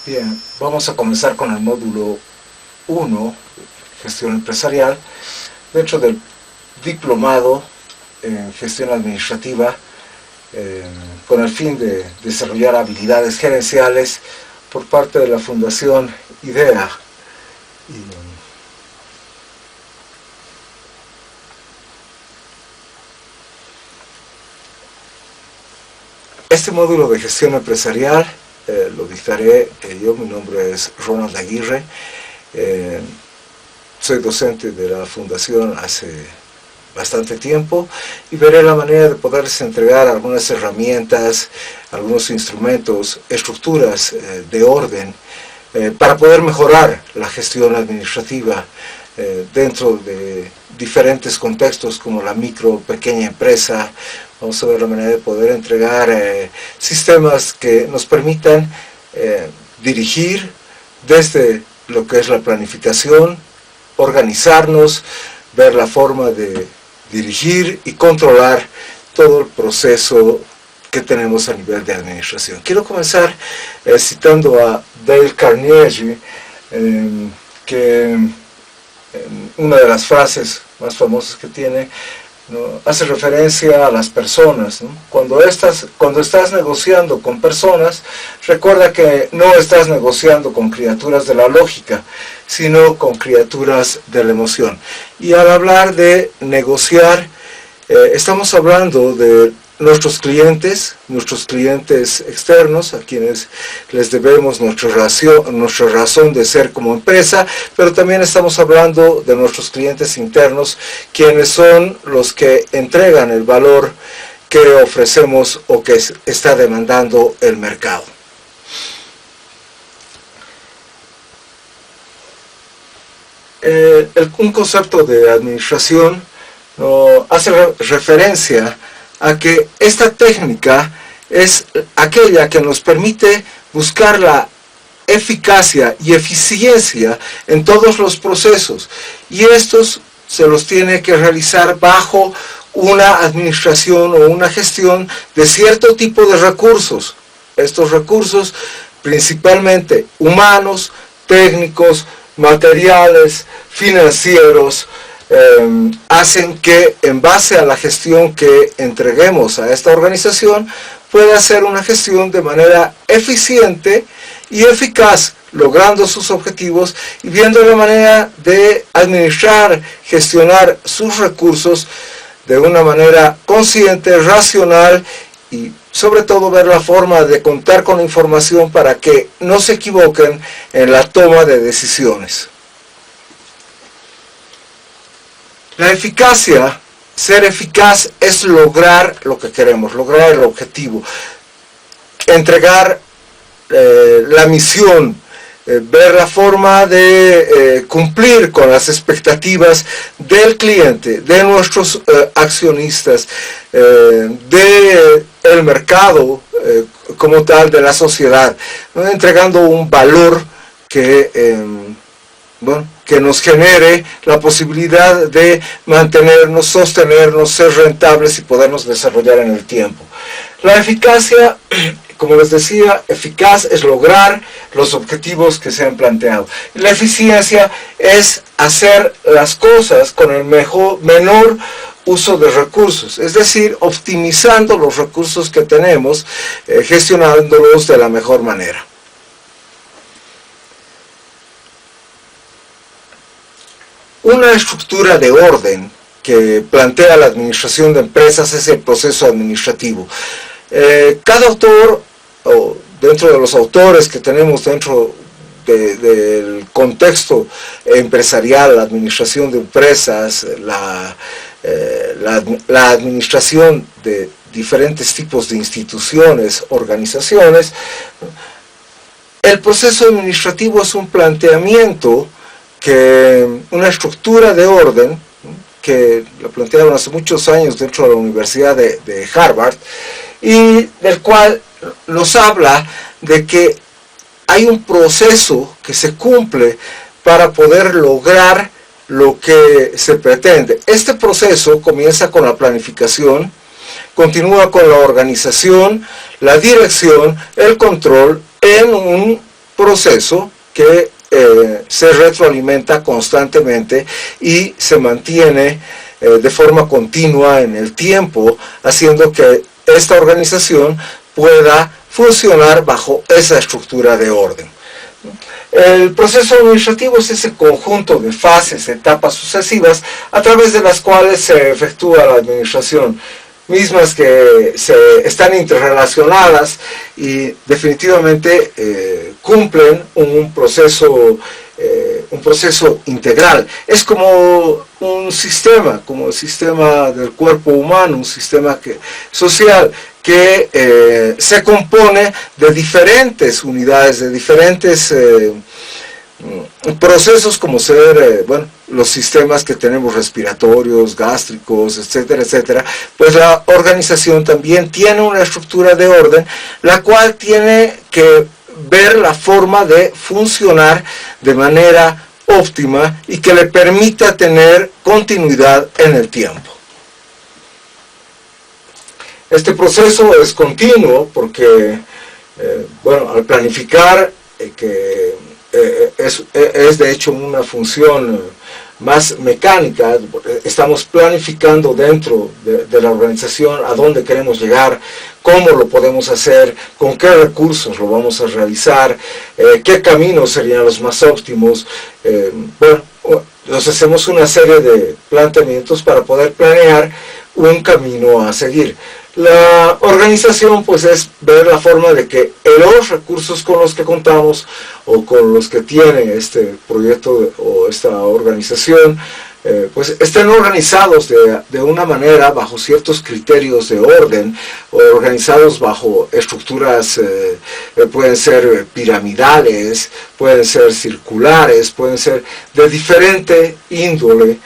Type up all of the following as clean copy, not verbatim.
Bien, vamos a comenzar con el módulo 1, Gestión Empresarial, dentro del diplomado en Gestión Administrativa, con el fin de desarrollar habilidades gerenciales por parte de la Fundación IDEA. Este módulo de gestión empresarial lo dictaré yo. Mi nombre es Ronald Aguirre, soy docente de la Fundación hace bastante tiempo y veré la manera de poderles entregar algunas herramientas, algunos instrumentos, estructuras de orden para poder mejorar la gestión administrativa dentro de diferentes contextos como la micro, pequeña empresa. Vamos a ver la manera de poder entregar sistemas que nos permitan dirigir desde lo que es la planificación, organizarnos, ver la forma de dirigir y controlar todo el proceso que tenemos a nivel de administración. Quiero comenzar citando a Dale Carnegie, que una de las frases más famosas que tiene, ¿no?, hace referencia a las personas, ¿no? Cuando estás negociando con personas, recuerda que no estás negociando con criaturas de la lógica, sino con criaturas de la emoción. Y al hablar de negociar, estamos hablando de nuestros clientes externos, a quienes les debemos nuestra razón de ser como empresa, pero también estamos hablando de nuestros clientes internos, quienes son los que entregan el valor que ofrecemos o que está demandando el mercado. Un concepto de administración hace referencia a que esta técnica es aquella que nos permite buscar la eficacia y eficiencia en todos los procesos, y estos se los tiene que realizar bajo una administración o una gestión de cierto tipo de recursos. Estos recursos, principalmente humanos, técnicos, materiales, financieros, hacen que, en base a la gestión que entreguemos a esta organización, pueda hacer una gestión de manera eficiente y eficaz, logrando sus objetivos y viendo la manera de administrar, gestionar sus recursos de una manera consciente, racional, y sobre todo ver la forma de contar con información para que no se equivoquen en la toma de decisiones. La eficacia, ser eficaz, es lograr lo que queremos, lograr el objetivo, entregar la misión, ver la forma de cumplir con las expectativas del cliente, de nuestros accionistas, del mercado como tal, de la sociedad, ¿no?, entregando un valor que que nos genere la posibilidad de mantenernos, sostenernos, ser rentables y podernos desarrollar en el tiempo. La eficacia, como les decía, eficaz es lograr los objetivos que se han planteado. La eficiencia es hacer las cosas con el menor uso de recursos, es decir, optimizando los recursos que tenemos, gestionándolos de la mejor manera. Una estructura de orden que plantea la administración de empresas es el proceso administrativo. Cada autor, o dentro de los autores que tenemos dentro del contexto empresarial, la administración de empresas, la administración de diferentes tipos de instituciones, organizaciones, el proceso administrativo es un planteamiento, una estructura de orden que lo plantearon hace muchos años dentro de la Universidad de Harvard, y del cual nos habla de que hay un proceso que se cumple para poder lograr lo que se pretende. Este proceso comienza con la planificación, continúa con la organización, la dirección, el control en un proceso que se retroalimenta constantemente y se mantiene de forma continua en el tiempo, haciendo que esta organización pueda funcionar bajo esa estructura de orden. El proceso administrativo es ese conjunto de fases, etapas sucesivas, a través de las cuales se efectúa la administración, mismas que están interrelacionadas y definitivamente cumplen un proceso integral. Es como un sistema, como el sistema del cuerpo humano, un sistema social que se compone de diferentes unidades, de diferentes procesos, como ser, bueno, los sistemas que tenemos respiratorios, gástricos, etcétera, etcétera. Pues la organización también tiene una estructura de orden, la cual tiene que ver la forma de funcionar de manera óptima y que le permita tener continuidad en el tiempo. Este proceso es continuo porque, bueno, al planificar, que es de hecho una función más mecánica, estamos planificando dentro de la organización a dónde queremos llegar, cómo lo podemos hacer, con qué recursos lo vamos a realizar, qué caminos serían los más óptimos. Bueno, nos hacemos una serie de planteamientos para poder planear un camino a seguir. La organización pues es ver la forma de que los recursos con los que contamos o con los que tiene este proyecto o esta organización pues estén organizados de una manera bajo ciertos criterios de orden, o organizados bajo estructuras, pueden ser piramidales, pueden ser circulares, pueden ser de diferente índole.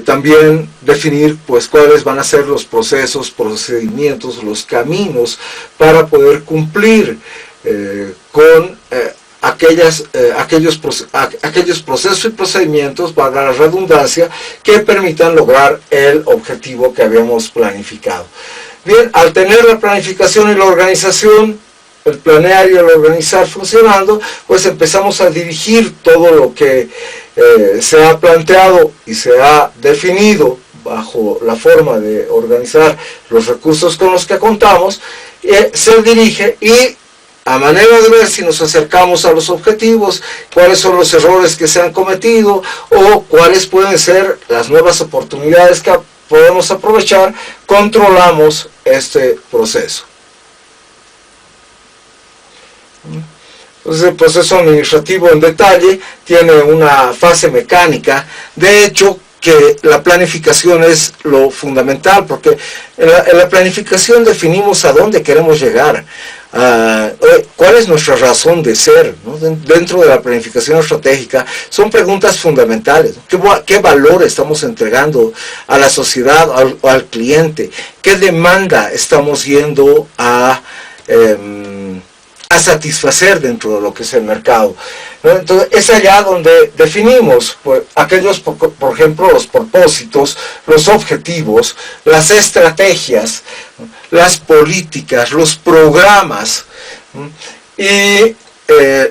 También definir pues cuáles van a ser los procesos, procedimientos, los caminos para poder cumplir con aquellos procesos y procedimientos, valga la redundancia, que permitan lograr el objetivo que habíamos planificado. Bien, al tener la planificación y la organización, el planear y el organizar funcionando, pues empezamos a dirigir todo lo que se ha planteado y se ha definido bajo la forma de organizar los recursos con los que contamos, se dirige y a manera de ver si nos acercamos a los objetivos, cuáles son los errores que se han cometido o cuáles pueden ser las nuevas oportunidades que podemos aprovechar, controlamos este proceso. Entonces el proceso administrativo en detalle tiene una fase mecánica. De hecho, que la planificación es lo fundamental, porque en la planificación definimos a dónde queremos llegar, cuál es nuestra razón de ser, ¿no? Dentro de la planificación estratégica son preguntas fundamentales. ¿Qué valor estamos entregando a la sociedad o al cliente? ¿Qué demanda estamos yendo a satisfacer dentro de lo que es el mercado? Entonces es allá donde definimos pues, por ejemplo, los propósitos, los objetivos, las estrategias, las políticas, los programas, y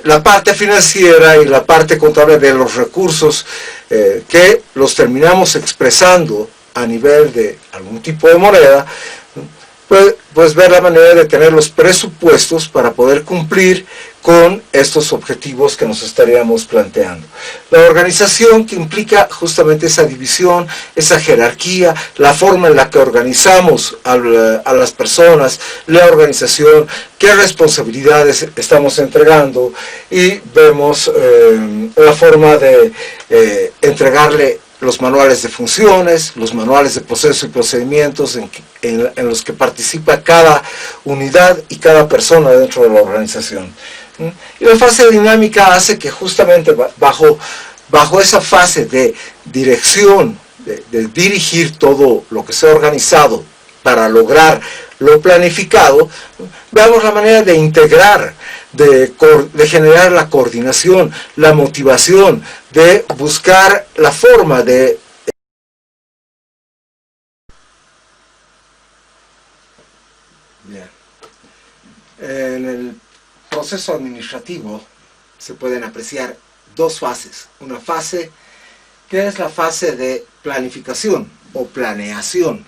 la parte financiera y la parte contable de los recursos que los terminamos expresando a nivel de algún tipo de moneda. Pues ver la manera de tener los presupuestos para poder cumplir con estos objetivos que nos estaríamos planteando. La organización, que implica justamente esa división, esa jerarquía, la forma en la que organizamos a las personas, la organización, qué responsabilidades estamos entregando, y vemos la forma de entregarle los manuales de funciones, los manuales de proceso y procedimientos en los que participa cada unidad y cada persona dentro de la organización. Y la fase dinámica hace que justamente bajo esa fase de dirección, de dirigir todo lo que se ha organizado para lograr lo planificado, veamos la manera de integrar, de generar la coordinación, la motivación, de buscar la forma de proceso administrativo se pueden apreciar dos fases. Una fase que es la fase de planificación o planeación,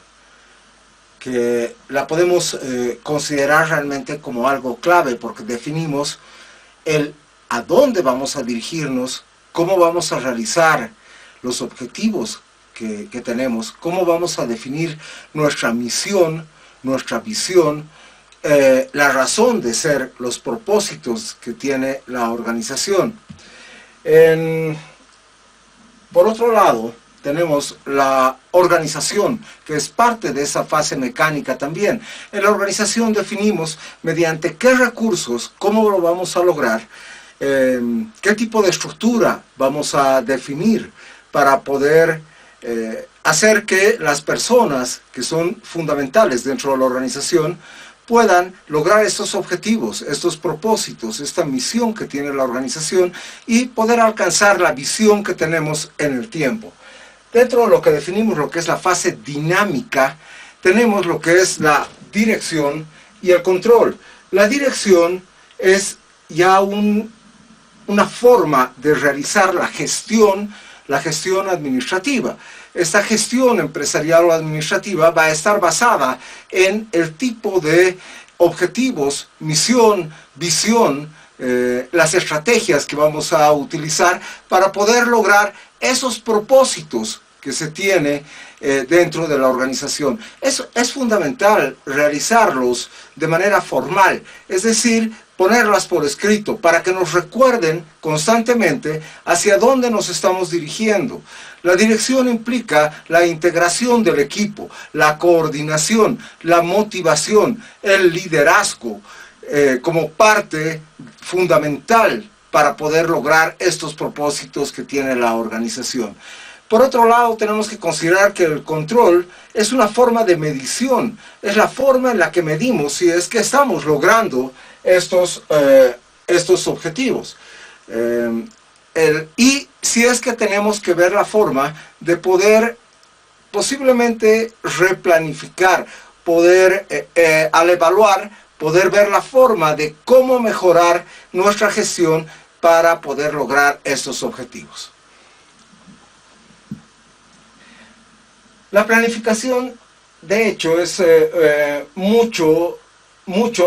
que la podemos considerar realmente como algo clave porque definimos el a dónde vamos a dirigirnos, cómo vamos a realizar los objetivos que tenemos, cómo vamos a definir nuestra misión, nuestra visión, la razón de ser, los propósitos que tiene la organización. Por otro lado, tenemos la organización, que es parte de esa fase mecánica también. En la organización definimos mediante qué recursos, cómo lo vamos a lograr, qué tipo de estructura vamos a definir para poder hacer que las personas que son fundamentales dentro de la organización puedan lograr estos objetivos, estos propósitos, esta misión que tiene la organización y poder alcanzar la visión que tenemos en el tiempo. Dentro de lo que definimos lo que es la fase dinámica, tenemos lo que es la dirección y el control. La dirección es ya una forma de realizar la gestión administrativa. Esta gestión empresarial o administrativa va a estar basada en el tipo de objetivos, misión, visión, las estrategias que vamos a utilizar para poder lograr esos propósitos que se tiene dentro de la organización. Es fundamental realizarlos de manera formal, es decir, ponerlas por escrito para que nos recuerden constantemente hacia dónde nos estamos dirigiendo. La dirección implica la integración del equipo, la coordinación, la motivación, el liderazgo como parte fundamental para poder lograr estos propósitos que tiene la organización. Por otro lado, tenemos que considerar que el control es una forma de medición, es la forma en la que medimos si es que estamos logrando estos objetivos. Y si es que tenemos que ver la forma de poder posiblemente replanificar, poder al evaluar, poder ver la forma de cómo mejorar nuestra gestión para poder lograr estos objetivos. La planificación, de hecho, es mucho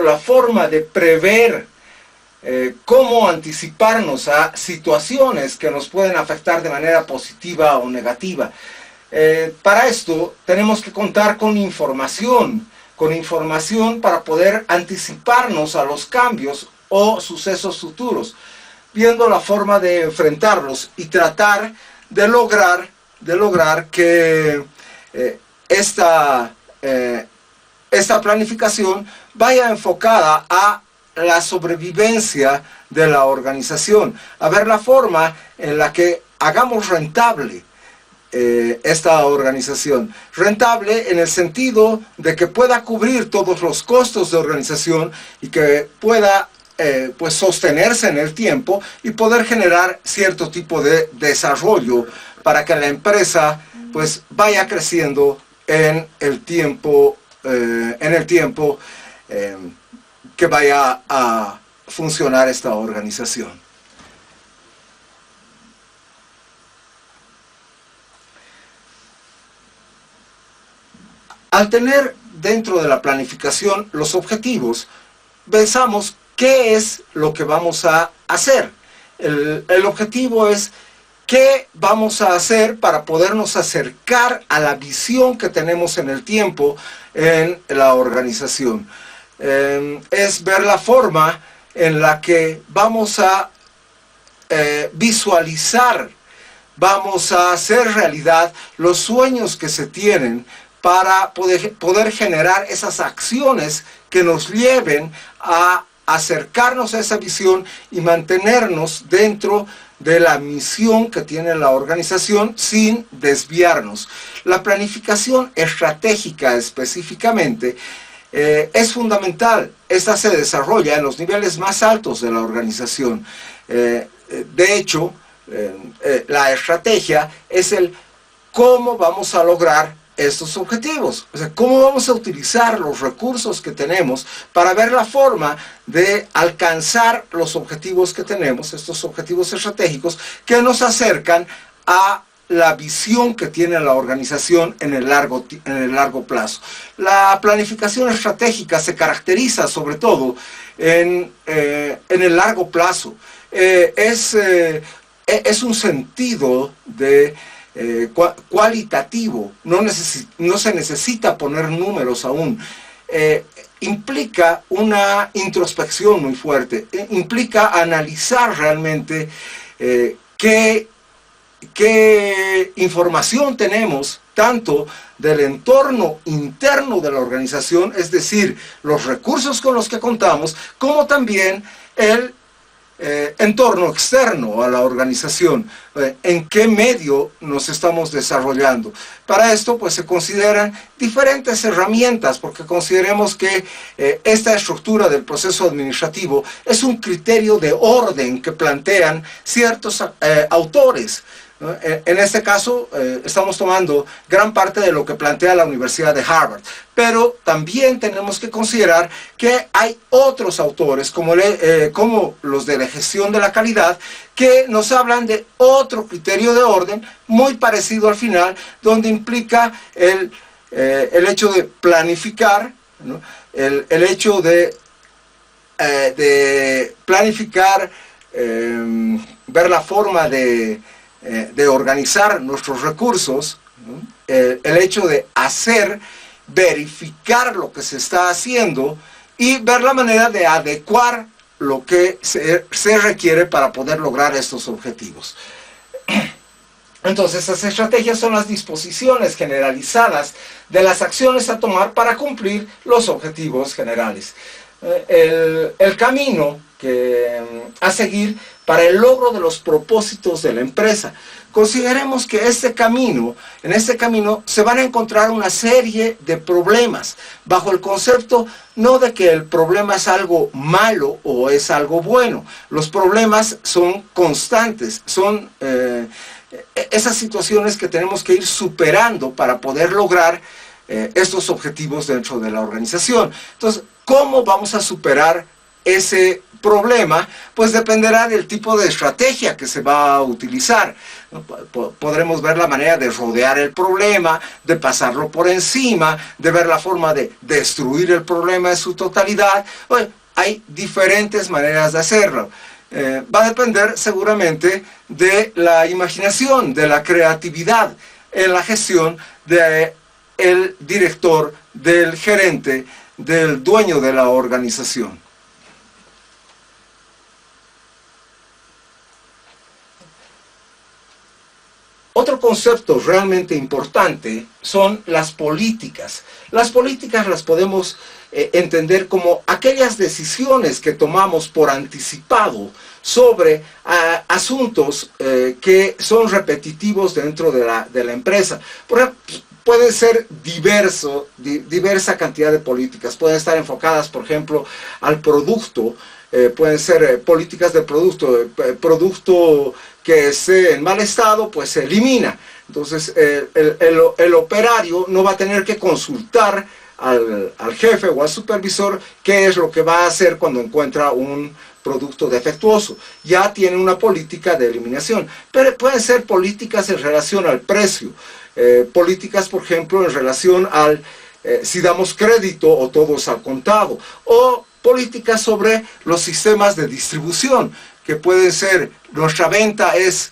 la forma de prever cómo anticiparnos a situaciones que nos pueden afectar de manera positiva o negativa. Para esto tenemos que contar con información para poder anticiparnos a los cambios o sucesos futuros, viendo la forma de enfrentarlos y tratar de lograr que esta planificación vaya enfocada a la sobrevivencia de la organización, a ver la forma en la que hagamos rentable esta organización. Rentable en el sentido de que pueda cubrir todos los costos de organización y que pueda pues sostenerse en el tiempo y poder generar cierto tipo de desarrollo para que la empresa pues vaya creciendo en el tiempo que vaya a funcionar esta organización. Al tener dentro de la planificación los objetivos, pensamos qué es lo que vamos a hacer. El objetivo es qué vamos a hacer para podernos acercar a la visión que tenemos en el tiempo en la organización. Es ver la forma en la que vamos a visualizar, vamos a hacer realidad los sueños que se tienen para poder generar esas acciones que nos lleven a acercarnos a esa visión y mantenernos dentro de la misión que tiene la organización sin desviarnos. La planificación estratégica específicamente es fundamental. Esta se desarrolla en los niveles más altos de la organización. De hecho, la estrategia es el cómo vamos a lograr estos objetivos. O sea, ¿cómo vamos a utilizar los recursos que tenemos para ver la forma de alcanzar los objetivos que tenemos, estos objetivos estratégicos que nos acercan a la visión que tiene la organización en el largo plazo? La planificación estratégica se caracteriza sobre todo en el largo plazo. Es un sentido de cualitativo, no se necesita poner números aún. Implica una introspección muy fuerte, implica analizar realmente qué información tenemos tanto del entorno interno de la organización, es decir, los recursos con los que contamos, como también el entorno externo a la organización, en qué medio nos estamos desarrollando. Para esto pues se consideran diferentes herramientas, porque consideremos que esta estructura del proceso administrativo es un criterio de orden que plantean ciertos autores. En este caso estamos tomando gran parte de lo que plantea la Universidad de Harvard, pero también tenemos que considerar que hay otros autores como los de la gestión de la calidad, que nos hablan de otro criterio de orden muy parecido al final, donde implica el hecho de planificar, ¿no? el hecho de planificar, ver la forma de organizar nuestros recursos, ¿no? El hecho de verificar lo que se está haciendo y ver la manera de adecuar lo que se requiere para poder lograr estos objetivos. Entonces, estas estrategias son las disposiciones generalizadas de las acciones a tomar para cumplir los objetivos generales. El camino a seguir para el logro de los propósitos de la empresa. Consideremos que en este camino se van a encontrar una serie de problemas, bajo el concepto no de que el problema es algo malo o es algo bueno. Los problemas son constantes, son esas situaciones que tenemos que ir superando para poder lograr estos objetivos dentro de la organización. Entonces, ¿cómo vamos a superar ese problema? Pues dependerá del tipo de estrategia que se va a utilizar. Podremos ver la manera de rodear el problema, de pasarlo por encima, de ver la forma de destruir el problema en su totalidad. Bueno, hay diferentes maneras de hacerlo. Va a depender seguramente de la imaginación, de la creatividad en la gestión del director, del gerente, del dueño de la organización. Otro concepto realmente importante son las políticas. Las políticas las podemos entender como aquellas decisiones que tomamos por anticipado sobre asuntos que son repetitivos dentro de la empresa. Por ejemplo, pueden ser diversa cantidad de políticas. Pueden estar enfocadas, por ejemplo, al producto. Pueden ser políticas de producto que esté en mal estado, pues se elimina. Entonces el operario no va a tener que consultar al jefe o al supervisor qué es lo que va a hacer cuando encuentra un producto defectuoso. Ya tiene una política de eliminación. Pero pueden ser políticas en relación al precio, políticas, por ejemplo, en relación al si damos crédito o todo es al contado, o políticas sobre los sistemas de distribución, que pueden ser nuestra venta es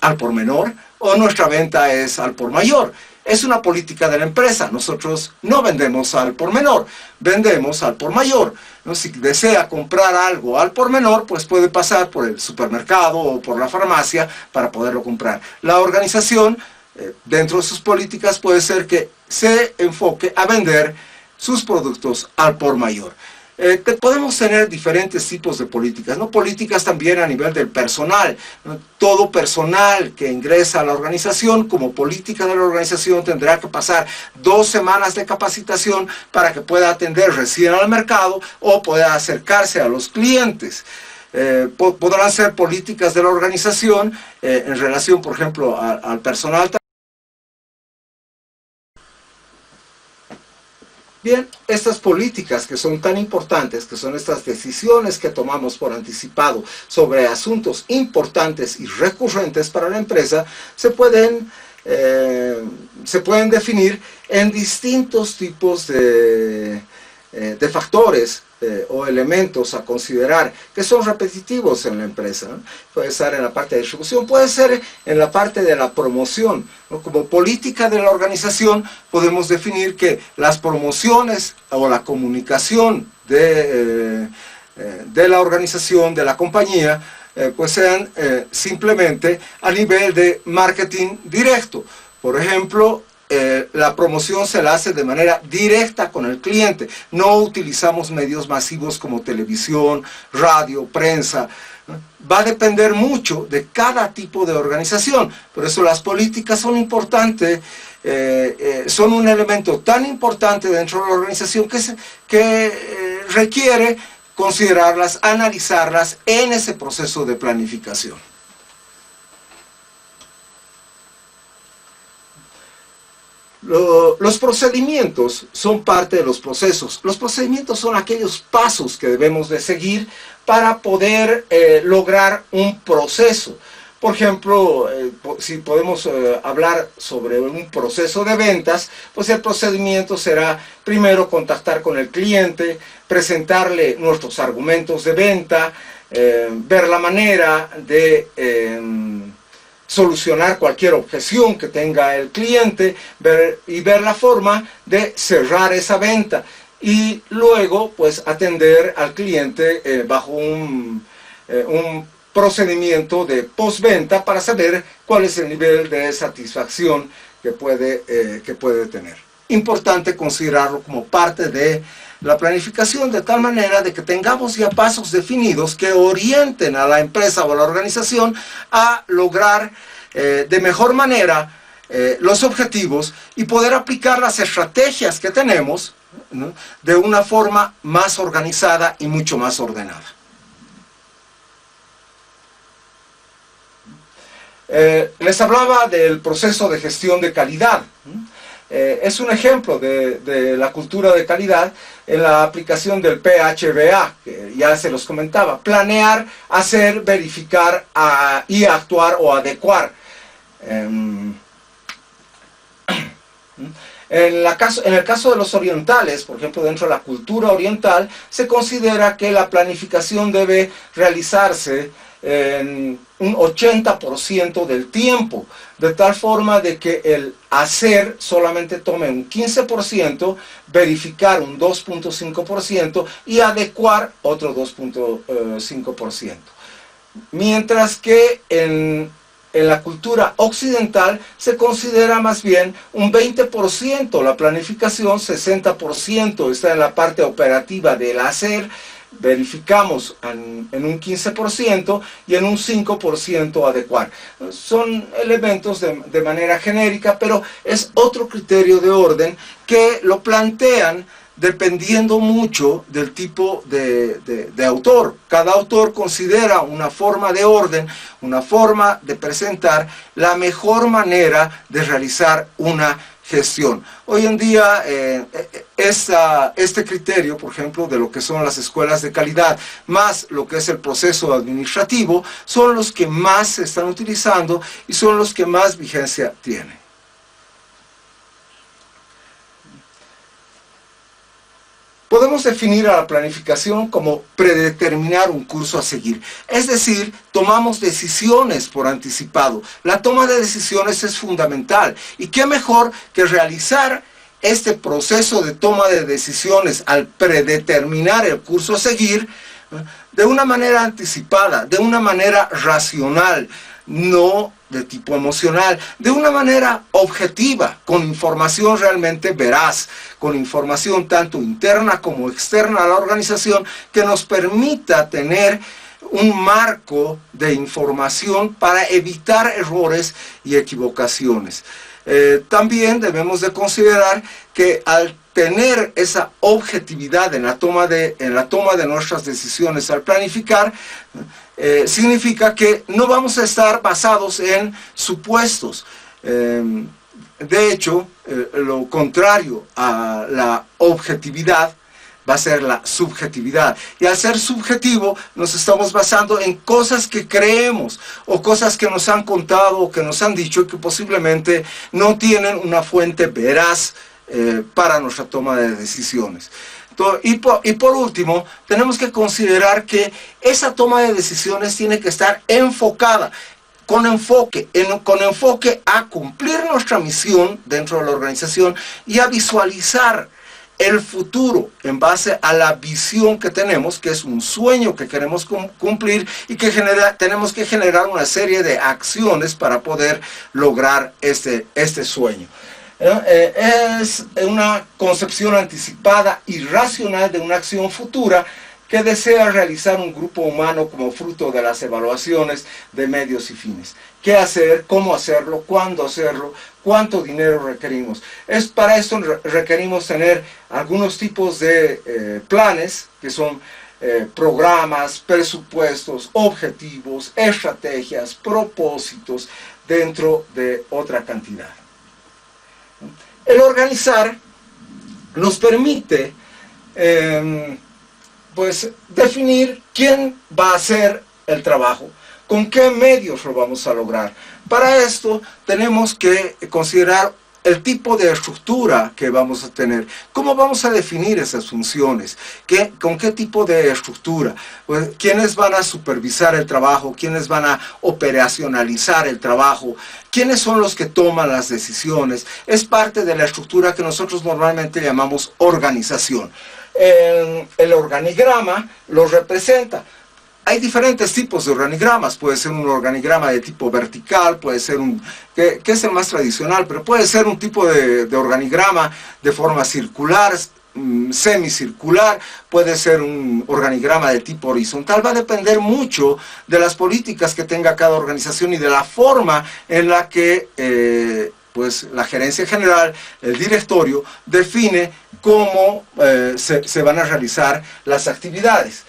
al por menor o nuestra venta es al por mayor. Es una política de la empresa. Nosotros no vendemos al por menor, vendemos al por mayor, ¿no? Si desea comprar algo al por menor, pues puede pasar por el supermercado o por la farmacia para poderlo comprar. La organización, dentro de sus políticas, puede ser que se enfoque a vender sus productos al por mayor. Podemos tener diferentes tipos de políticas, ¿no? Políticas también a nivel del personal, ¿no? Todo personal que ingresa a la organización, como política de la organización, tendrá que pasar 2 semanas de capacitación para que pueda atender recién al mercado o pueda acercarse a los clientes. Podrán ser políticas de la organización en relación, por ejemplo, al personal Bien, estas políticas que son tan importantes, que son estas decisiones que tomamos por anticipado sobre asuntos importantes y recurrentes para la empresa, se pueden definir en distintos tipos de factores o elementos a considerar que son repetitivos en la empresa, ¿no? Puede ser en la parte de distribución, puede ser en la parte de la promoción, ¿no? Como política de la organización podemos definir que las promociones o la comunicación de la organización, de la compañía, pues sean simplemente a nivel de marketing directo. Por ejemplo, la promoción se la hace de manera directa con el cliente. No utilizamos medios masivos como televisión, radio, prensa. Va a depender mucho de cada tipo de organización. Por eso las políticas son importantes, son un elemento tan importante dentro de la organización que requiere considerarlas, analizarlas en ese proceso de planificación. Los procedimientos son parte de los procesos. Los procedimientos son aquellos pasos que debemos de seguir para poder lograr un proceso. Por ejemplo, si podemos hablar sobre un proceso de ventas, pues el procedimiento será primero contactar con el cliente, presentarle nuestros argumentos de venta, ver la manera de solucionar cualquier objeción que tenga el cliente ver la forma de cerrar esa venta y luego pues atender al cliente bajo un procedimiento de postventa para saber cuál es el nivel de satisfacción que puede tener. Importante considerarlo como parte de la planificación de tal manera de que tengamos ya pasos definidos que orienten a la empresa o a la organización a lograr de mejor manera los objetivos y poder aplicar las estrategias que tenemos, ¿no?, de una forma más organizada y mucho más ordenada. Les hablaba del proceso de gestión de calidad. Es un ejemplo de la cultura de calidad en la aplicación del PHBA, que ya se los comentaba: planear, hacer, verificar y actuar o adecuar. En el caso de los orientales, por ejemplo, dentro de la cultura oriental, se considera que la planificación debe realizarse en un 80% del tiempo, de tal forma de que el hacer solamente tome un 15%, verificar un 2.5% y adecuar otro 2.5%. Mientras que en la cultura occidental se considera más bien un 20% la planificación, 60% está en la parte operativa del hacer, verificamos en un 15% y en un 5% adecuar. Son elementos de manera genérica, pero es otro criterio de orden que lo plantean dependiendo mucho del tipo de autor. Cada autor considera una forma de orden, una forma de presentar la mejor manera de realizar una gestión. Hoy en día este criterio, por ejemplo, de lo que son las escuelas de calidad, más lo que es el proceso administrativo, son los que más se están utilizando y son los que más vigencia tienen. Podemos definir a la planificación como predeterminar un curso a seguir. Es decir, tomamos decisiones por anticipado. La toma de decisiones es fundamental. ¿Y qué mejor que realizar este proceso de toma de decisiones al predeterminar el curso a seguir de una manera anticipada, de una manera racional, no de tipo emocional, de una manera objetiva, con información realmente veraz, con información tanto interna como externa a la organización que nos permita tener un marco de información para evitar errores y equivocaciones. También debemos de considerar que al tener esa objetividad en la toma de nuestras decisiones al planificar, significa que no vamos a estar basados en supuestos. de hecho, lo contrario a la objetividad va a ser la subjetividad. Y al ser subjetivo nos estamos basando en cosas que creemos o cosas que nos han contado o que nos han dicho y que posiblemente no tienen una fuente veraz para nuestra toma de decisiones. Y por último, tenemos que considerar que esa toma de decisiones tiene que estar enfocada, con enfoque a cumplir nuestra misión dentro de la organización y a visualizar el futuro en base a la visión que tenemos, que es un sueño que queremos cumplir y que tenemos que generar una serie de acciones para poder lograr este sueño. Es una concepción anticipada y racional de una acción futura que desea realizar un grupo humano como fruto de las evaluaciones de medios y fines. ¿Qué hacer? ¿Cómo hacerlo? ¿Cuándo hacerlo? ¿Cuánto dinero requerimos? Para esto requerimos tener algunos tipos de planes, que son programas, presupuestos, objetivos, estrategias, propósitos, dentro de otra cantidad. El organizar nos permite pues definir quién va a hacer el trabajo, con qué medios lo vamos a lograr. Para esto tenemos que considerar el tipo de estructura que vamos a tener, cómo vamos a definir esas funciones, con qué tipo de estructura, pues, quiénes van a supervisar el trabajo, quiénes van a operacionalizar el trabajo, quiénes son los que toman las decisiones. Es parte de la estructura que nosotros normalmente llamamos organización. El organigrama lo representa. Hay diferentes tipos de organigramas. Puede ser un organigrama de tipo vertical, puede ser que es el más tradicional, pero puede ser un tipo de organigrama de forma circular, semicircular, puede ser un organigrama de tipo horizontal. Va a depender mucho de las políticas que tenga cada organización y de la forma en la que pues la gerencia general, el directorio, define cómo se van a realizar las actividades.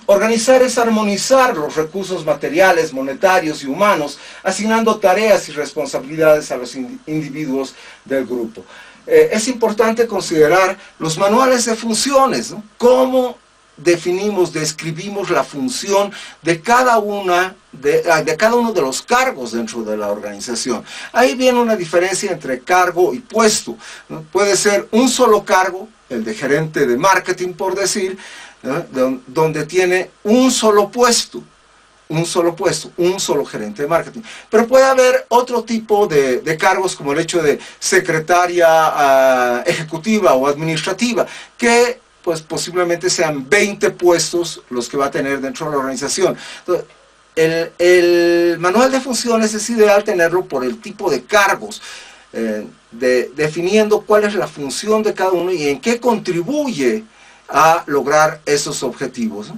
Organizar es armonizar los recursos materiales, monetarios y humanos, asignando tareas y responsabilidades a los individuos del grupo. Es importante considerar los manuales de funciones, ¿no? Cómo definimos, describimos la función de cada uno de los cargos dentro de la organización. Ahí viene una diferencia entre cargo y puesto, ¿no? Puede ser un solo cargo, el de gerente de marketing, por decir, ¿no? Donde tiene un solo puesto, un solo gerente de marketing. Pero puede haber otro tipo de cargos, como el hecho de secretaria ejecutiva o administrativa, que pues posiblemente sean 20 puestos los que va a tener dentro de la organización. Entonces, el manual de funciones es ideal tenerlo por el tipo de cargos, definiendo cuál es la función de cada uno y en qué contribuye a lograr esos objetivos.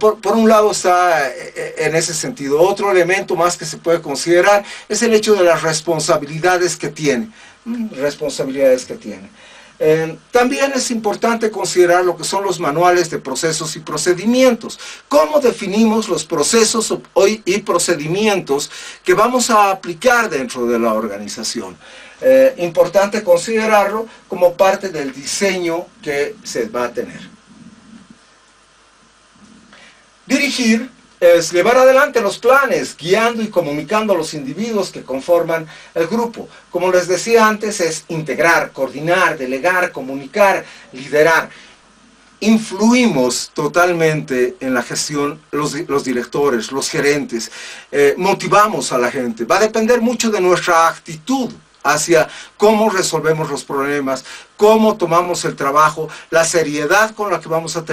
Por un lado está en ese sentido. Otro elemento más que se puede considerar es el hecho de las responsabilidades que tiene. También es importante considerar lo que son los manuales de procesos y procedimientos. ¿Cómo definimos los procesos y procedimientos que vamos a aplicar dentro de la organización? Importante considerarlo como parte del diseño que se va a tener. Dirigir es llevar adelante los planes, guiando y comunicando a los individuos que conforman el grupo. Como les decía antes, es integrar, coordinar, delegar, comunicar, liderar. Influimos totalmente en la gestión, los directores, los gerentes, motivamos a la gente. Va a depender mucho de nuestra actitud hacia cómo resolvemos los problemas, cómo tomamos el trabajo, la seriedad con la que vamos a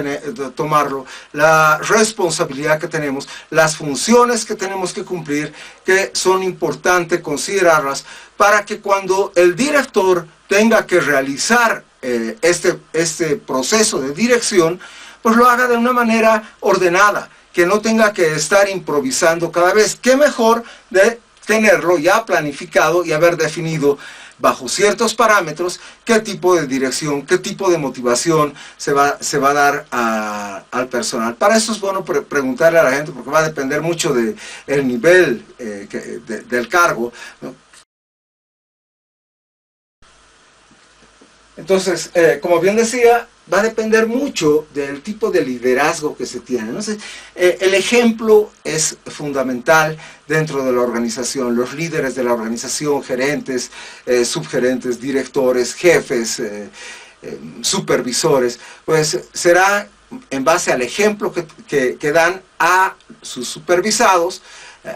tomarlo, la responsabilidad que tenemos, las funciones que tenemos que cumplir, que son importantes considerarlas para que cuando el director tenga que realizar este proceso de dirección, pues lo haga de una manera ordenada, que no tenga que estar improvisando cada vez. ¿Qué mejor de tenerlo ya planificado y haber definido bajo ciertos parámetros qué tipo de dirección, qué tipo de motivación se va a dar al personal? Para eso es bueno preguntarle a la gente, porque va a depender mucho del nivel del cargo, ¿no? Entonces, como bien decía, va a depender mucho del tipo de liderazgo que se tiene. Entonces, el ejemplo es fundamental dentro de la organización. Los líderes de la organización, gerentes, subgerentes, directores, jefes, supervisores, pues será en base al ejemplo que dan a sus supervisados,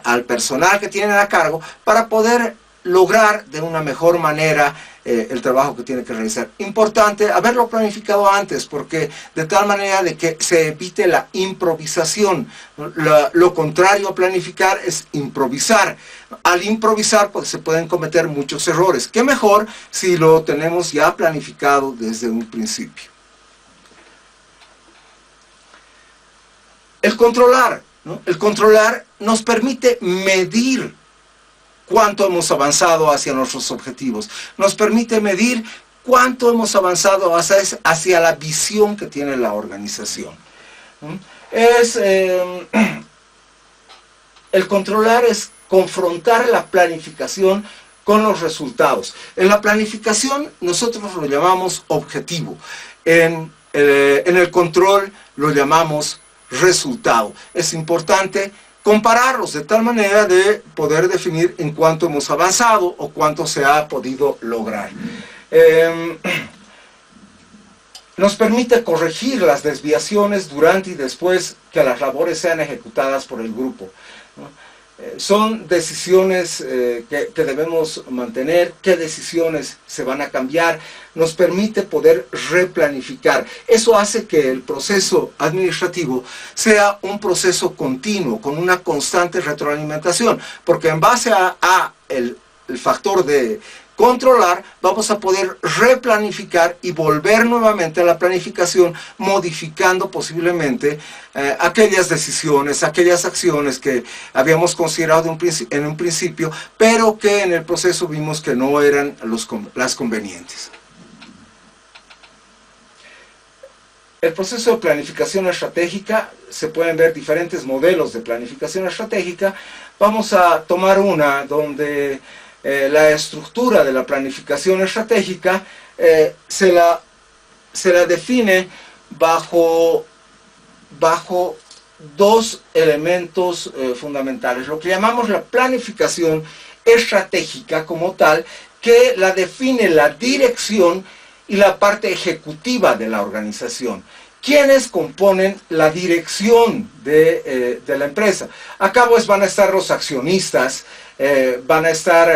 al personal que tienen a cargo, para poder lograr de una mejor manera el trabajo que tiene que realizar. Importante haberlo planificado antes, porque de tal manera de que se evite la improvisación. Lo contrario a planificar es improvisar. Al improvisar pues, se pueden cometer muchos errores. ¿Qué mejor si lo tenemos ya planificado desde un principio? El controlar, ¿no? El controlar nos permite medir cuánto hemos avanzado hacia nuestros objetivos. Nos permite medir cuánto hemos avanzado hacia la visión que tiene la organización. El controlar es confrontar la planificación con los resultados. En la planificación nosotros lo llamamos objetivo. En el control lo llamamos resultado. Es importante compararlos de tal manera de poder definir en cuánto hemos avanzado o cuánto se ha podido lograr. Nos permite corregir las desviaciones durante y después que las labores sean ejecutadas por el grupo, ¿no? Son decisiones que debemos mantener, qué decisiones se van a cambiar, nos permite poder replanificar. Eso hace que el proceso administrativo sea un proceso continuo, con una constante retroalimentación, porque en base a el factor de controlar, vamos a poder replanificar y volver nuevamente a la planificación, modificando posiblemente aquellas decisiones, aquellas acciones que habíamos considerado en un principio, pero que en el proceso vimos que no eran las convenientes. El proceso de planificación estratégica, se pueden ver diferentes modelos de planificación estratégica. Vamos a tomar una donde la estructura de la planificación estratégica se la define bajo dos elementos fundamentales. Lo que llamamos la planificación estratégica como tal, que la define la dirección y la parte ejecutiva de la organización. ¿Quiénes componen la dirección de la empresa? Acá pues van a estar los accionistas, van a estar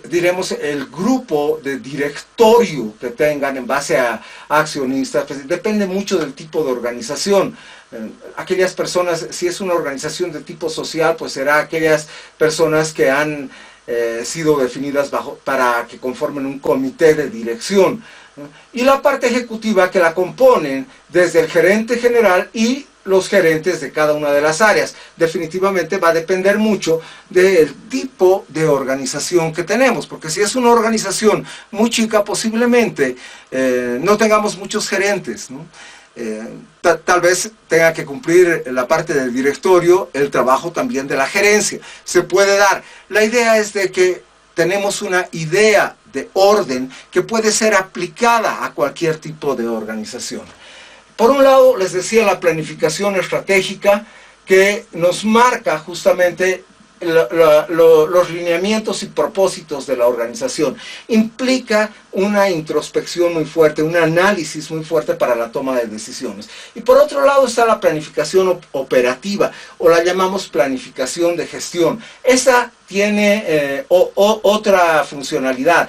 diremos el grupo de directorio que tengan en base a accionistas. Pues depende mucho del tipo de organización. Aquellas personas, si es una organización de tipo social, pues será aquellas personas que han sido definidas para que conformen un comité de dirección, ¿no? Y la parte ejecutiva, que la componen desde el gerente general y los gerentes de cada una de las áreas. Definitivamente va a depender mucho del tipo de organización que tenemos, porque si es una organización muy chica, posiblemente no tengamos muchos gerentes, ¿no? Tal vez tenga que cumplir la parte del directorio, el trabajo también de la gerencia. Se puede dar. La idea es de que tenemos una idea de orden que puede ser aplicada a cualquier tipo de organización. Por un lado, les decía, la planificación estratégica, que nos marca justamente los lineamientos y propósitos de la organización. Implica una introspección muy fuerte, un análisis muy fuerte para la toma de decisiones. Y por otro lado está la planificación operativa, o la llamamos planificación de gestión. Esa tiene otra funcionalidad.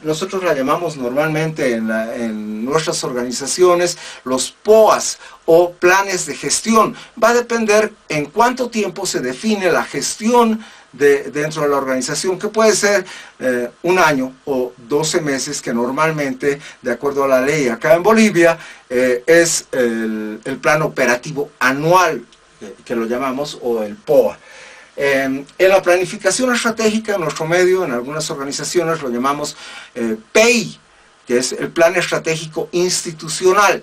Nosotros la llamamos normalmente en nuestras organizaciones los POAs, o planes de gestión. Va a depender en cuánto tiempo se define la gestión dentro de la organización, que puede ser un año o 12 meses, que normalmente, de acuerdo a la ley acá en Bolivia, es el plan operativo anual, que lo llamamos, o el POA. En la planificación estratégica, en nuestro medio, en algunas organizaciones lo llamamos PEI, que es el plan estratégico institucional.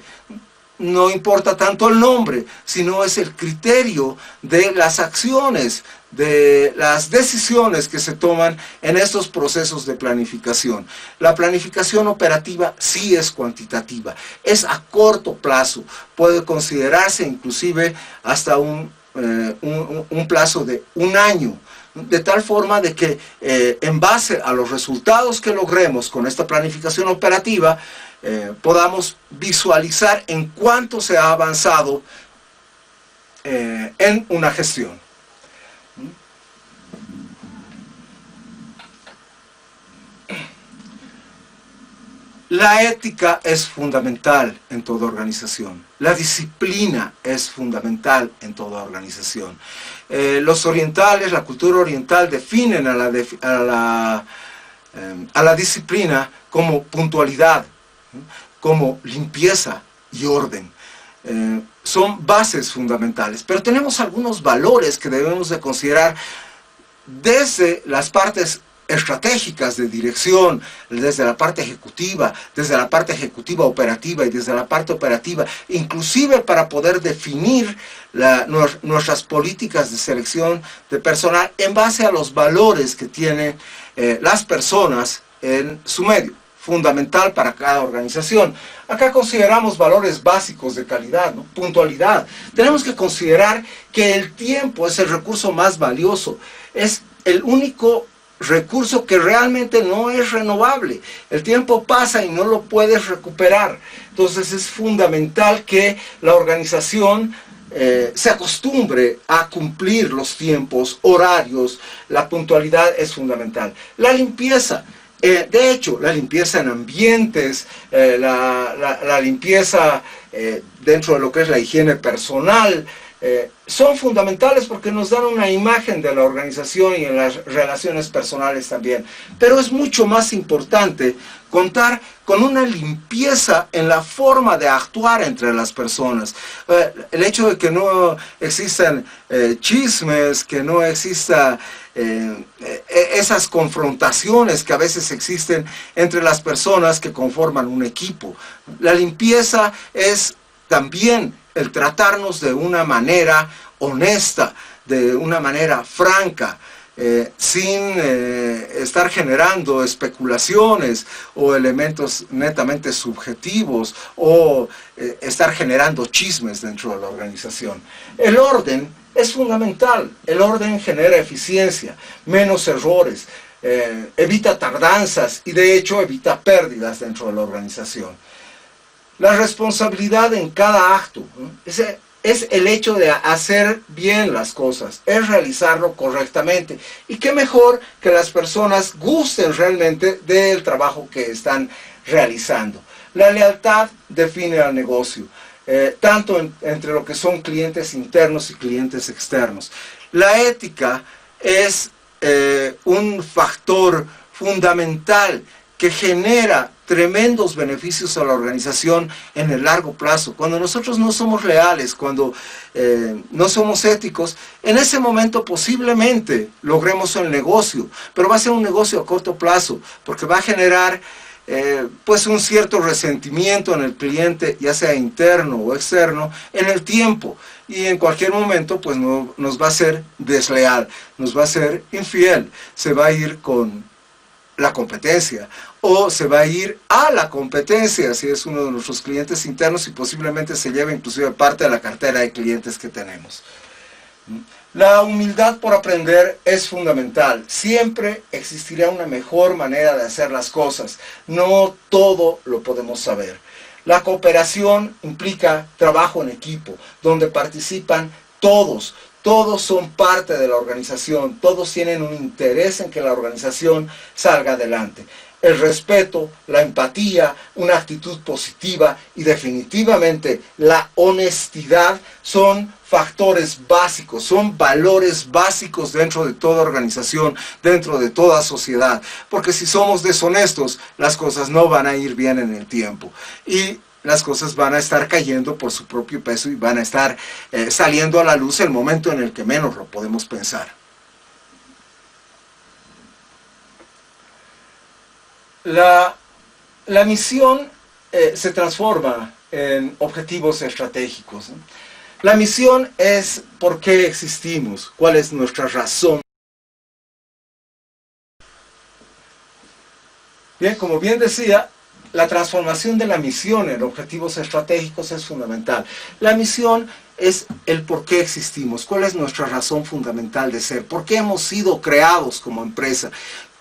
No importa tanto el nombre, sino es el criterio de las acciones de las decisiones que se toman en estos procesos de planificación. La planificación operativa sí es cuantitativa, es a corto plazo, puede considerarse inclusive hasta un plazo de un año, de tal forma de que en base a los resultados que logremos con esta planificación operativa, podamos visualizar en cuánto se ha avanzado en una gestión. La ética es fundamental en toda organización. La disciplina es fundamental en toda organización. Los orientales, la cultura oriental, definen a la disciplina como puntualidad, como limpieza y orden. Son bases fundamentales, pero tenemos algunos valores que debemos de considerar desde las partes estratégicas de dirección, desde la parte ejecutiva operativa y desde la parte operativa, inclusive para poder definir nuestras políticas de selección de personal en base a los valores que tienen las personas en su medio. Fundamental para cada organización. Acá consideramos valores básicos de calidad, ¿no? Puntualidad. Tenemos que considerar que el tiempo es el recurso más valioso, es el único recurso que realmente no es renovable. El tiempo pasa y no lo puedes recuperar. Entonces es fundamental que la organización se acostumbre a cumplir los tiempos, horarios. La puntualidad es fundamental. La limpieza. De hecho, la limpieza en ambientes, la limpieza dentro de lo que es la higiene personal, son fundamentales porque nos dan una imagen de la organización y en las relaciones personales también. Pero es mucho más importante contar con una limpieza en la forma de actuar entre las personas. El hecho de que no existan chismes, que no exista esas confrontaciones que a veces existen entre las personas que conforman un equipo. La limpieza es también el tratarnos de una manera honesta, de una manera franca, sin estar generando especulaciones o elementos netamente subjetivos o estar generando chismes dentro de la organización. El orden es fundamental. El orden genera eficiencia, menos errores, evita tardanzas y de hecho evita pérdidas dentro de la organización. La responsabilidad en cada acto, ¿no? Es el hecho de hacer bien las cosas, es realizarlo correctamente. Y qué mejor que las personas gusten realmente del trabajo que están realizando. La lealtad define al negocio, tanto entre lo que son clientes internos y clientes externos. La ética es un factor fundamental que genera tremendos beneficios a la organización en el largo plazo. Cuando nosotros no somos leales, cuando no somos éticos, en ese momento posiblemente logremos el negocio, pero va a ser un negocio a corto plazo, porque va a generar pues un cierto resentimiento en el cliente, ya sea interno o externo, en el tiempo, y en cualquier momento pues nos va a ser desleal, nos va a ser infiel, se va a ir con la competencia o se va a ir a la competencia si es uno de nuestros clientes internos y posiblemente se lleve inclusive parte de la cartera de clientes que tenemos. La humildad por aprender es fundamental. Siempre existirá una mejor manera de hacer las cosas. No todo lo podemos saber. La cooperación implica trabajo en equipo, donde participan todos. Todos son parte de la organización, todos tienen un interés en que la organización salga adelante. El respeto, la empatía, una actitud positiva y definitivamente la honestidad son factores básicos, son valores básicos dentro de toda organización, dentro de toda sociedad. Porque si somos deshonestos, las cosas no van a ir bien en el tiempo. Y las cosas van a estar cayendo por su propio peso y van a estar saliendo a la luz el momento en el que menos lo podemos pensar. La misión se transforma en objetivos estratégicos, ¿no? La misión es por qué existimos, cuál es nuestra razón. Bien, como bien decía, la transformación de la misión en objetivos estratégicos es fundamental. La misión es el por qué existimos, cuál es nuestra razón fundamental de ser, por qué hemos sido creados como empresa,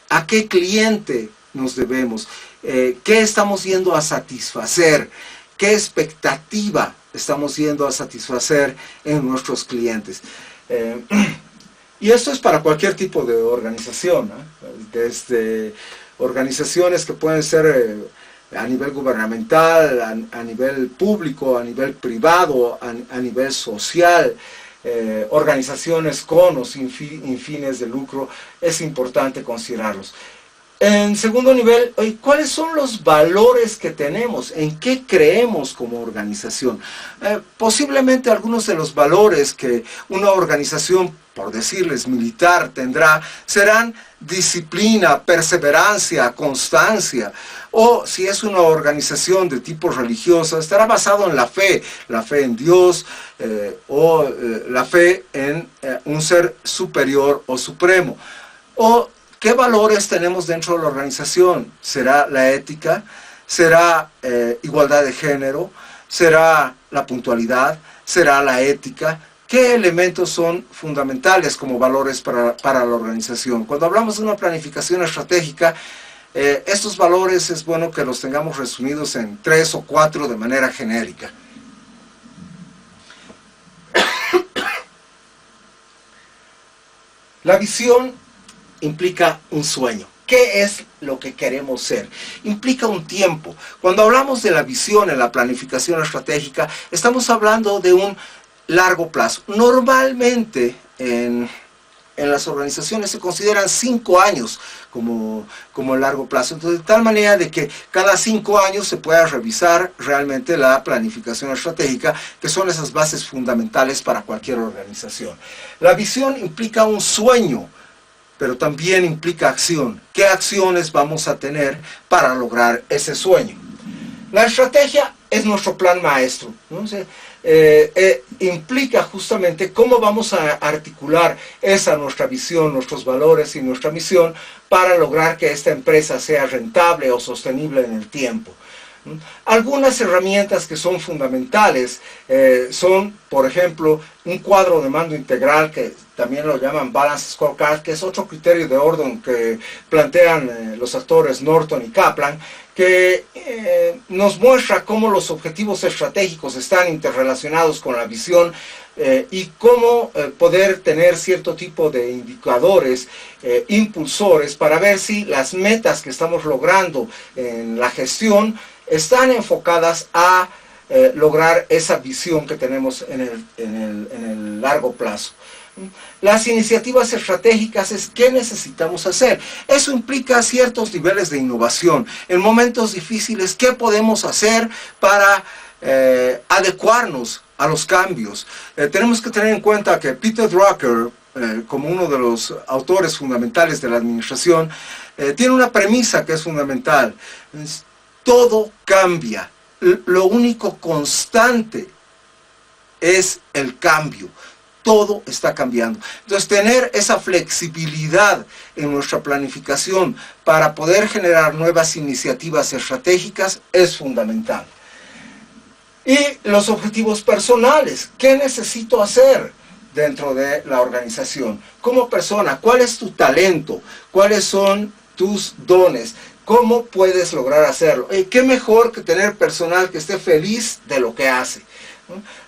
a qué cliente nos debemos, qué estamos yendo a satisfacer, qué expectativa estamos yendo a satisfacer en nuestros clientes. Y esto es para cualquier tipo de organización, ¿no? Desde organizaciones que pueden ser a nivel gubernamental, a nivel público, a nivel privado, a nivel social, organizaciones con o sin fines de lucro, es importante considerarlos. En segundo nivel, ¿cuáles son los valores que tenemos? ¿En qué creemos como organización? Posiblemente algunos de los valores que una organización, por decirles militar, tendrá, serán disciplina, perseverancia, constancia. O si es una organización de tipo religioso, estará basado en la fe en Dios o la fe en un ser superior o supremo. O ¿qué valores tenemos dentro de la organización? ¿Será la ética? ¿Será igualdad de género? ¿Será la puntualidad? ¿Será la ética? ¿Qué elementos son fundamentales como valores para la organización? Cuando hablamos de una planificación estratégica, estos valores es bueno que los tengamos resumidos en 3 o 4 de manera genérica. La visión implica un sueño. ¿Qué es lo que queremos ser? Implica un tiempo. Cuando hablamos de la visión en la planificación estratégica, estamos hablando de un largo plazo. Normalmente en las organizaciones se consideran 5 años como el largo plazo. Entonces, de tal manera de que cada 5 años se pueda revisar realmente la planificación estratégica, que son esas bases fundamentales para cualquier organización. La visión implica un sueño, pero también implica acción. ¿Qué acciones vamos a tener para lograr ese sueño? La estrategia es nuestro plan maestro, ¿no? Implica justamente cómo vamos a articular esa nuestra visión, nuestros valores y nuestra misión para lograr que esta empresa sea rentable o sostenible en el tiempo. Algunas herramientas que son fundamentales son, por ejemplo, un cuadro de mando integral, que también lo llaman Balance Scorecard, que es otro criterio de orden que plantean los actores Norton y Kaplan, que nos muestra cómo los objetivos estratégicos están interrelacionados con la visión y cómo poder tener cierto tipo de indicadores, impulsores, para ver si las metas que estamos logrando en la gestión están enfocadas a lograr esa visión que tenemos en el largo plazo. Las iniciativas estratégicas es qué necesitamos hacer. Eso implica ciertos niveles de innovación. En momentos difíciles, ¿qué podemos hacer para adecuarnos a los cambios? Tenemos que tener en cuenta que Peter Drucker, como uno de los autores fundamentales de la administración, tiene una premisa que es fundamental. Todo cambia. Lo único constante es el cambio. Todo está cambiando. Entonces, tener esa flexibilidad en nuestra planificación para poder generar nuevas iniciativas estratégicas es fundamental. Y los objetivos personales. ¿Qué necesito hacer dentro de la organización? Como persona, ¿cuál es tu talento? ¿Cuáles son tus dones? ¿Cómo puedes lograr hacerlo? ¿Qué mejor que tener personal que esté feliz de lo que hace?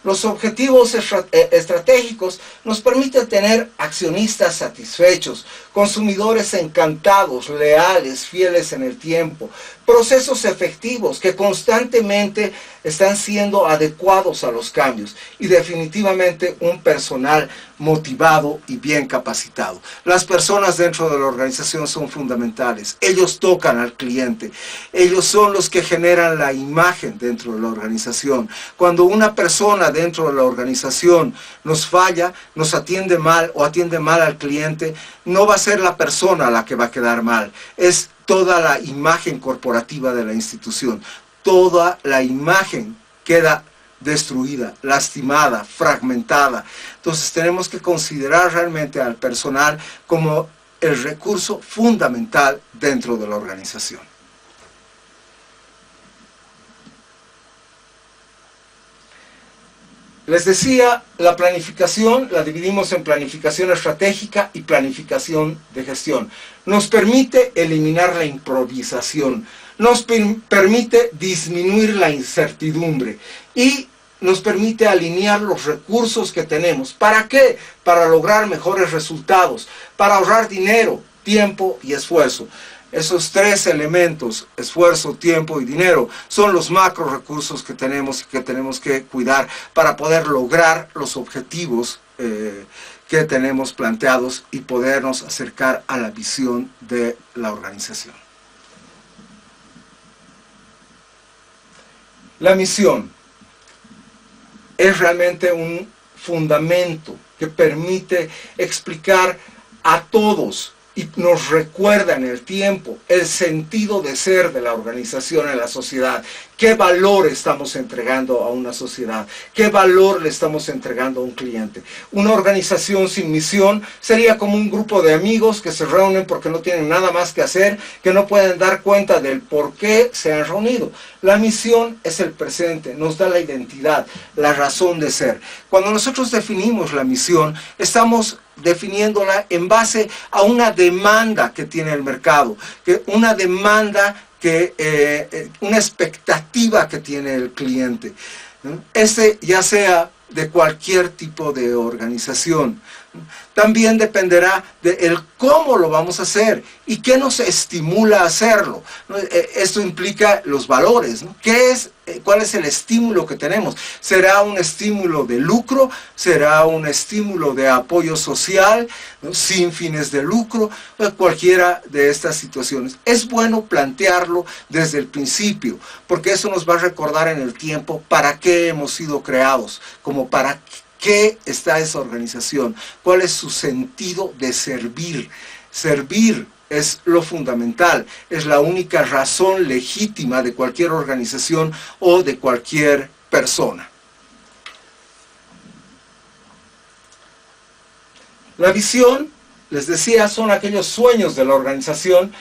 Los objetivos estratégicos nos permiten tener accionistas satisfechos, consumidores encantados, leales, fieles en el tiempo, procesos efectivos que constantemente están siendo adecuados a los cambios y definitivamente un personal motivado y bien capacitado. Las personas dentro de la organización son fundamentales. Ellos tocan al cliente. Ellos son los que generan la imagen dentro de la organización. Cuando una persona dentro de la organización nos falla, nos atiende mal o atiende mal al cliente, no va a ser la persona la que va a quedar mal. Es toda la imagen corporativa de la institución. Toda la imagen queda destruida, lastimada, fragmentada. Entonces tenemos que considerar realmente al personal como el recurso fundamental dentro de la organización. Les decía, la planificación la dividimos en planificación estratégica y planificación de gestión. Nos permite eliminar la improvisación, nos permite disminuir la incertidumbre y nos permite alinear los recursos que tenemos. ¿Para qué? Para lograr mejores resultados, para ahorrar dinero, tiempo y esfuerzo. Esos tres elementos, esfuerzo, tiempo y dinero, son los macro recursos que tenemos y que tenemos que cuidar para poder lograr los objetivos que tenemos planteados y podernos acercar a la visión de la organización. La misión es realmente un fundamento que permite explicar a todos y nos recuerda en el tiempo el sentido de ser de la organización en la sociedad. ¿Qué valor estamos entregando a una sociedad? ¿Qué valor le estamos entregando a un cliente? Una organización sin misión sería como un grupo de amigos que se reúnen porque no tienen nada más que hacer, que no pueden dar cuenta del por qué se han reunido. La misión es el presente, nos da la identidad, la razón de ser. Cuando nosotros definimos la misión, estamos definiéndola en base a una demanda que tiene el mercado, una demanda una expectativa que tiene el cliente, ¿no? Ya sea de cualquier tipo de organización. También dependerá de cómo lo vamos a hacer y qué nos estimula a hacerlo, ¿no? Esto implica los valores, ¿no? ¿Cuál es el estímulo que tenemos? ¿Será un estímulo de lucro? ¿Será un estímulo de apoyo social, ¿no? Sin fines de lucro? Cualquiera de estas situaciones. Es bueno plantearlo desde el principio, porque eso nos va a recordar en el tiempo para qué hemos sido creados, como para qué está esa organización, cuál es su sentido de servir. Servir es lo fundamental, es la única razón legítima de cualquier organización o de cualquier persona. La visión, les decía, son aquellos sueños de la organización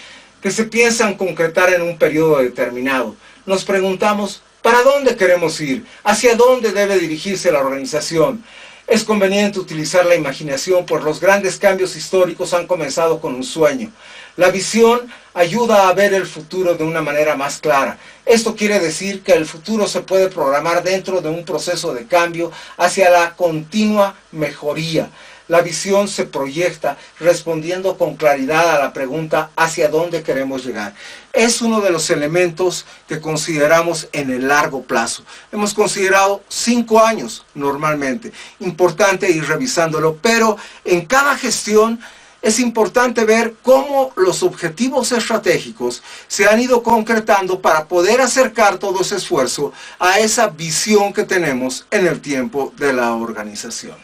que se piensan concretar en un periodo determinado. Nos preguntamos, ¿para dónde queremos ir? ¿Hacia dónde debe dirigirse la organización? Es conveniente utilizar la imaginación, pues los grandes cambios históricos han comenzado con un sueño. La visión ayuda a ver el futuro de una manera más clara. Esto quiere decir que el futuro se puede programar dentro de un proceso de cambio hacia la continua mejoría. La visión se proyecta respondiendo con claridad a la pregunta ¿hacia dónde queremos llegar? Es uno de los elementos que consideramos en el largo plazo. Hemos considerado 5 años normalmente. Importante ir revisándolo, pero en cada gestión es importante ver cómo los objetivos estratégicos se han ido concretando para poder acercar todo ese esfuerzo a esa visión que tenemos en el tiempo de la organización.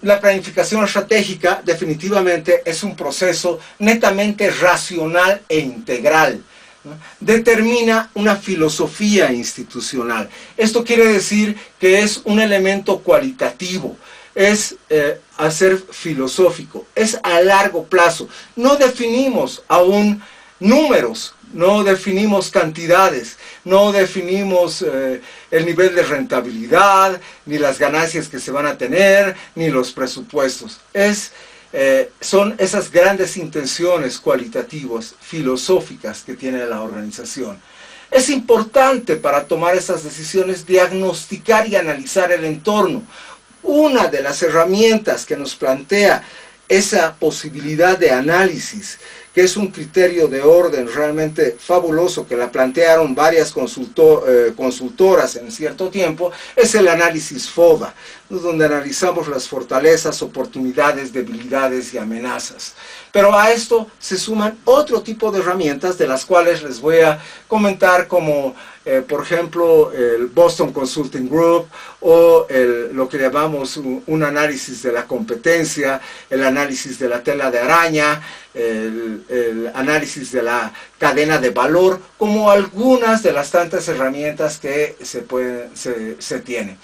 La planificación estratégica definitivamente es un proceso netamente racional e integral, ¿no? Determina una filosofía institucional. Esto quiere decir que es un elemento cualitativo, es hacer filosófico, es a largo plazo. No definimos aún números, no definimos cantidades, no definimos el nivel de rentabilidad, ni las ganancias que se van a tener, ni los presupuestos. Son esas grandes intenciones cualitativas, filosóficas que tiene la organización. Es importante para tomar esas decisiones diagnosticar y analizar el entorno. Una de las herramientas que nos plantea esa posibilidad de análisis, que es un criterio de orden realmente fabuloso que la plantearon varias consultoras en cierto tiempo, es el análisis FODA, donde analizamos las fortalezas, oportunidades, debilidades y amenazas. Pero a esto se suman otro tipo de herramientas de las cuales les voy a comentar, como por ejemplo, el Boston Consulting Group, o lo que llamamos un análisis de la competencia, el análisis de la tela de araña, el análisis de la cadena de valor, como algunas de las tantas herramientas que se tienen.